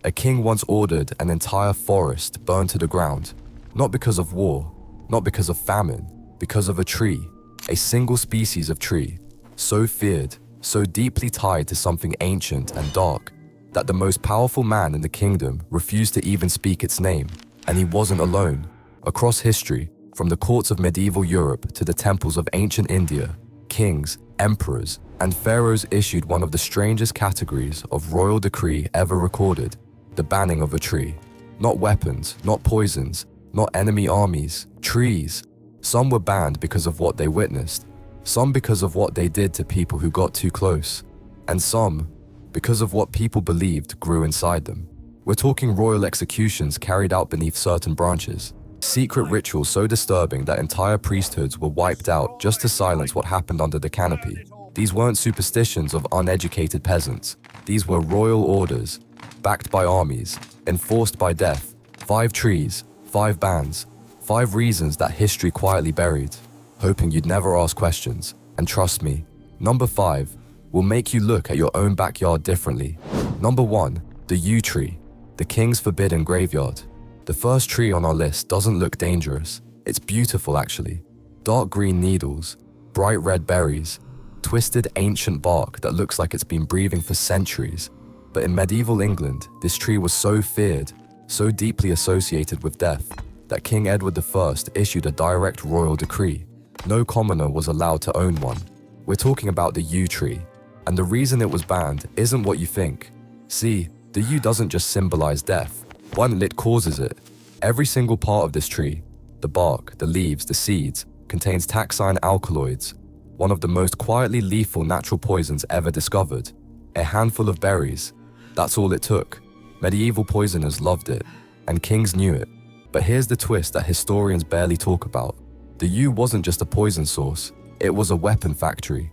A king once ordered an entire forest burned to the ground, not because of war, not because of famine, because of a tree, a single species of tree, so feared, so deeply tied to something ancient and dark, that the most powerful man in the kingdom refused to even speak its name. And he wasn't alone. Across history, from the courts of medieval Europe to the temples of ancient India, kings, emperors, and pharaohs issued one of the strangest categories of royal decree ever recorded: the banning of a tree. Not weapons, not poisons, not enemy armies, trees. Some were banned because of what they witnessed, some because of what they did to people who got too close, and some because of what people believed grew inside them. We're talking royal executions carried out beneath certain branches, secret rituals so disturbing that entire priesthoods were wiped out just to silence what happened under the canopy. These weren't superstitions of uneducated peasants. These were royal orders, backed by armies, enforced by death. 5 trees, 5 bans, 5 reasons that history quietly buried, hoping you'd never ask questions. And trust me, number 5 will make you look at your own backyard differently. Number 1, the yew tree, the king's forbidden graveyard. The first tree on our list doesn't look dangerous. It's beautiful actually. Dark green needles, bright red berries, twisted ancient bark that looks like it's been breathing for centuries. But in medieval England, this tree was so feared, so deeply associated with death, that King Edward I issued a direct royal decree. No commoner was allowed to own one. We're talking about the yew tree. And the reason it was banned isn't what you think. See, the yew doesn't just symbolize death. One, it causes it. Every single part of this tree, the bark, the leaves, the seeds, contains taxine alkaloids, one of the most quietly lethal natural poisons ever discovered. A handful of berries. That's all it took. Medieval poisoners loved it, and kings knew it. But here's the twist that historians barely talk about. The yew wasn't just a poison source, it was a weapon factory.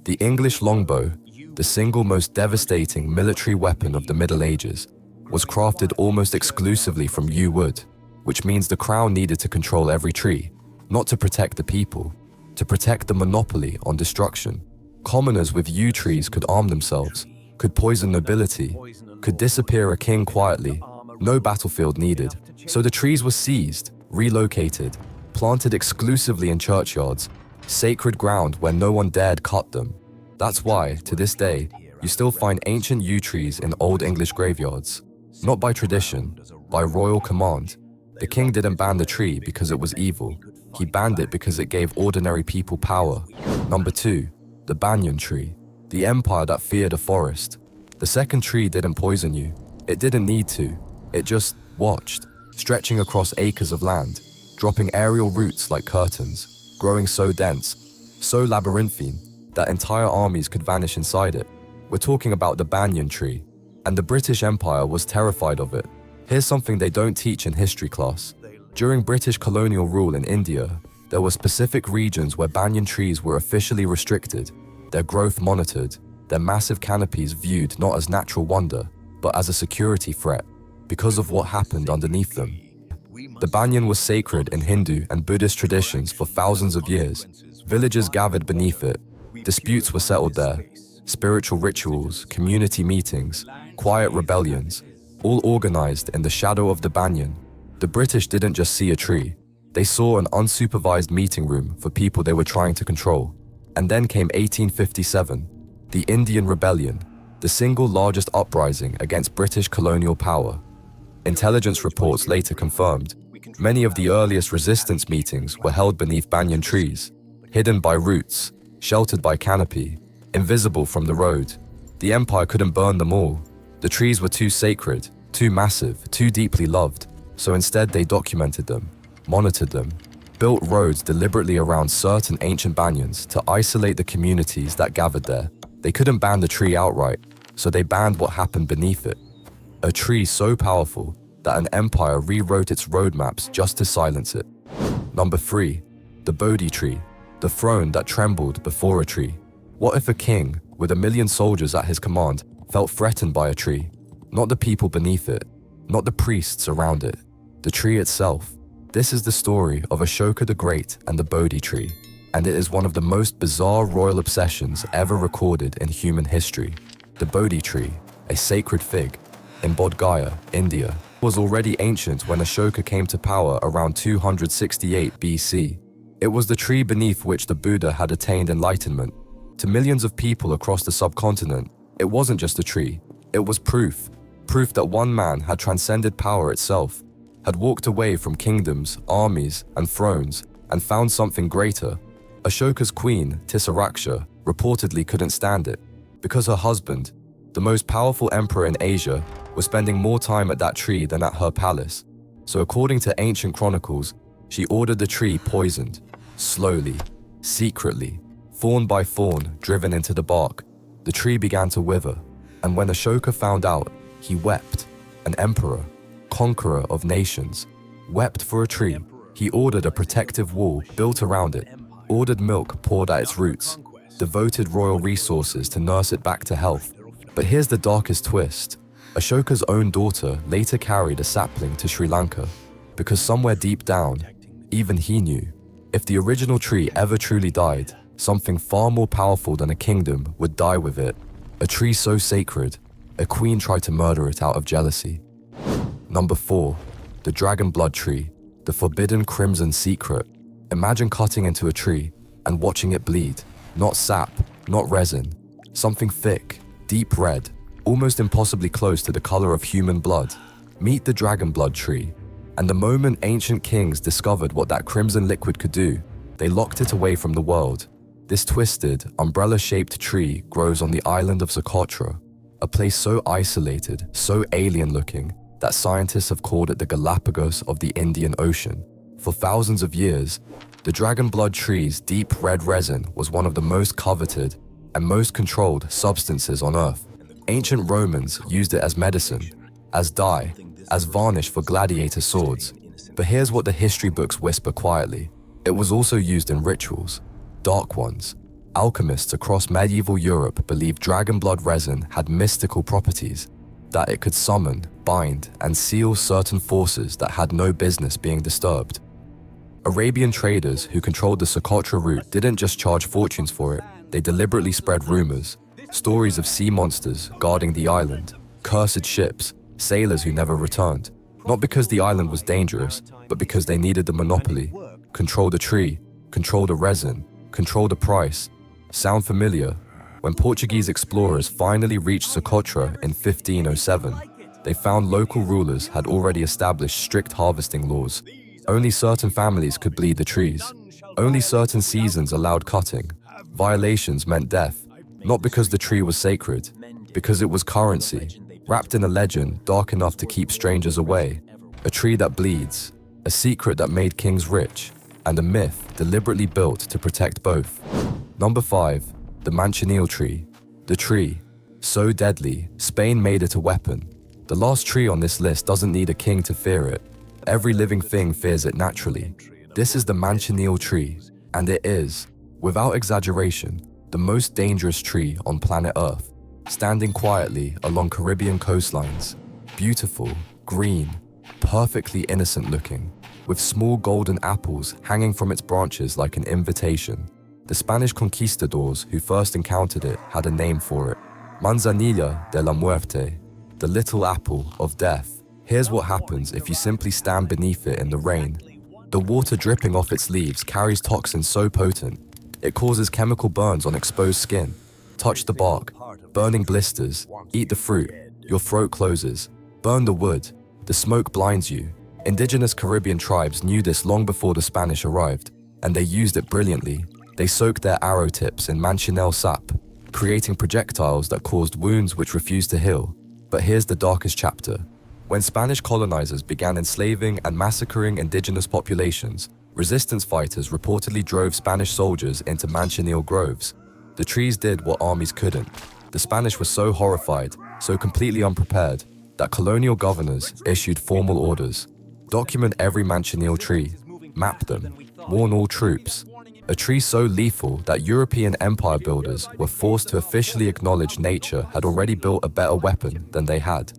The English longbow, the single most devastating military weapon of the Middle Ages, was crafted almost exclusively from yew wood, which means the crown needed to control every tree, not to protect the people, to protect the monopoly on destruction. Commoners with yew trees could arm themselves, could poison nobility, could disappear a king quietly, no battlefield needed. So the trees were seized, relocated, planted exclusively in churchyards, sacred ground where no one dared cut them. That's why, to this day, you still find ancient yew trees in Old English graveyards. Not by tradition, by royal command. The king didn't ban the tree because it was evil. He banned it because it gave ordinary people power. Number 2, the banyan tree, the empire that feared a forest. The second tree didn't poison you. It didn't need to. It just watched, stretching across acres of land, dropping aerial roots like curtains, growing so dense, so labyrinthine, that entire armies could vanish inside it. We're talking about the banyan tree, and the British Empire was terrified of it. Here's something they don't teach in history class. During British colonial rule in India, there were specific regions where banyan trees were officially restricted, their growth monitored, their massive canopies viewed not as natural wonder, but as a security threat, because of what happened underneath them. The banyan was sacred in Hindu and Buddhist traditions for thousands of years. Villagers gathered beneath it. Disputes were settled there. Spiritual rituals, community meetings, quiet rebellions, all organized in the shadow of the banyan. The British didn't just see a tree. They saw an unsupervised meeting room for people they were trying to control. And then came 1857, the Indian Rebellion, the single largest uprising against British colonial power. Intelligence reports later confirmed many of the earliest resistance meetings were held beneath banyan trees, hidden by roots, sheltered by canopy, invisible from the road. The empire couldn't burn them all. The trees were too sacred, too massive, too deeply loved, so instead they documented them, monitored them, built roads deliberately around certain ancient banyans to isolate the communities that gathered there. They couldn't ban the tree outright, so they banned what happened beneath it. A tree so powerful that an empire rewrote its roadmaps just to silence it. Number 3, the bodhi tree, the throne that trembled before a tree. What if a king, with 1 million soldiers at his command, felt threatened by a tree? Not the people beneath it, not the priests around it, the tree itself. This is the story of Ashoka the Great and the Bodhi tree, and it is one of the most bizarre royal obsessions ever recorded in human history. The Bodhi tree, a sacred fig, in Bodh Gaya, India, was already ancient when Ashoka came to power around 268 BC. It was the tree beneath which the Buddha had attained enlightenment. To millions of people across the subcontinent, it wasn't just a tree, it was proof that one man had transcended power itself, had walked away from kingdoms, armies, and thrones, and found something greater. Ashoka's queen, Tisaraksha, reportedly couldn't stand it, because her husband, the most powerful emperor in Asia, was spending more time at that tree than at her palace. So according to ancient chronicles, she ordered the tree poisoned, slowly, secretly, thorn by thorn driven into the bark. The tree began to wither, and when Ashoka found out, he wept. An emperor, conqueror of nations, wept for a tree. He ordered a protective wall built around it, ordered milk poured at its roots, devoted royal resources to nurse it back to health. But here's the darkest twist. Ashoka's own daughter later carried a sapling to Sri Lanka, because somewhere deep down, even he knew, if the original tree ever truly died, something far more powerful than a kingdom would die with it. A tree so sacred, a queen tried to murder it out of jealousy. Number 4. The dragon blood tree, the forbidden crimson secret. Imagine cutting into a tree and watching it bleed. Not sap, not resin. Something thick, deep red, almost impossibly close to the color of human blood. Meet the dragon blood tree. And the moment ancient kings discovered what that crimson liquid could do, they locked it away from the world. This twisted, umbrella-shaped tree grows on the island of Socotra, a place so isolated, so alien-looking, that scientists have called it the Galapagos of the Indian Ocean. For thousands of years, the dragon blood tree's deep red resin was one of the most coveted and most controlled substances on Earth. Ancient Romans used it as medicine, as dye, as varnish for gladiator swords. But here's what the history books whisper quietly. It was also used in rituals, dark ones. Alchemists across medieval Europe believed dragon blood resin had mystical properties, that it could summon, bind, and seal certain forces that had no business being disturbed. Arabian traders who controlled the Socotra route didn't just charge fortunes for it, they deliberately spread rumors, stories of sea monsters guarding the island, cursed ships, sailors who never returned, not because the island was dangerous, but because they needed the monopoly, control the tree, control the resin, control the price. Sound familiar? When Portuguese explorers finally reached Socotra in 1507, they found local rulers had already established strict harvesting laws. Only certain families could bleed the trees. Only certain seasons allowed cutting. Violations meant death, not because the tree was sacred, because it was currency, wrapped in a legend dark enough to keep strangers away. A tree that bleeds, a secret that made kings rich, and a myth deliberately built to protect both. Number 5. The manchineel tree. The tree, so deadly, Spain made it a weapon. The last tree on this list doesn't need a king to fear it. Every living thing fears it naturally. This is the manchineel tree, and it is, without exaggeration, the most dangerous tree on planet Earth. Standing quietly along Caribbean coastlines, beautiful, green, perfectly innocent looking, with small golden apples hanging from its branches like an invitation. The Spanish conquistadors who first encountered it had a name for it: Manzanilla de la Muerte, the little apple of death. Here's what happens if you simply stand beneath it in the rain. The water dripping off its leaves carries toxins so potent, it causes chemical burns on exposed skin. Touch the bark, burning blisters. Eat the fruit, your throat closes. Burn the wood, the smoke blinds you. Indigenous Caribbean tribes knew this long before the Spanish arrived, and they used it brilliantly. They soaked their arrow tips in manchineel sap, creating projectiles that caused wounds which refused to heal. But here's the darkest chapter. When Spanish colonizers began enslaving and massacring indigenous populations, resistance fighters reportedly drove Spanish soldiers into manchineel groves. The trees did what armies couldn't. The Spanish were so horrified, so completely unprepared, that colonial governors issued formal orders. Document every manchineel tree, map them, warn all troops. A tree so lethal that European empire builders were forced to officially acknowledge nature had already built a better weapon than they had.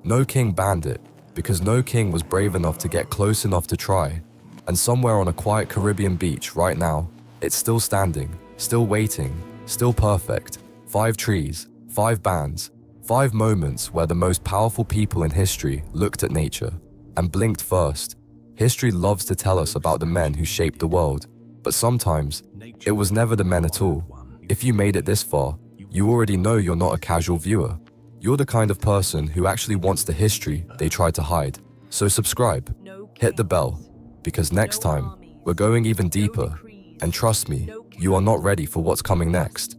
No king banned it, because no king was brave enough to get close enough to try. And somewhere on a quiet Caribbean beach right now, it's still standing, still waiting, still perfect. 5 trees, 5 bans, 5 moments where the most powerful people in history looked at nature and blinked first. History loves to tell us about the men who shaped the world, but sometimes it was never the men at all. If you made it this far, you already know you're not a casual viewer. You're the kind of person who actually wants the history they tried to hide. So subscribe, hit the bell, because next time we're going even deeper, and trust me, you are not ready for what's coming next.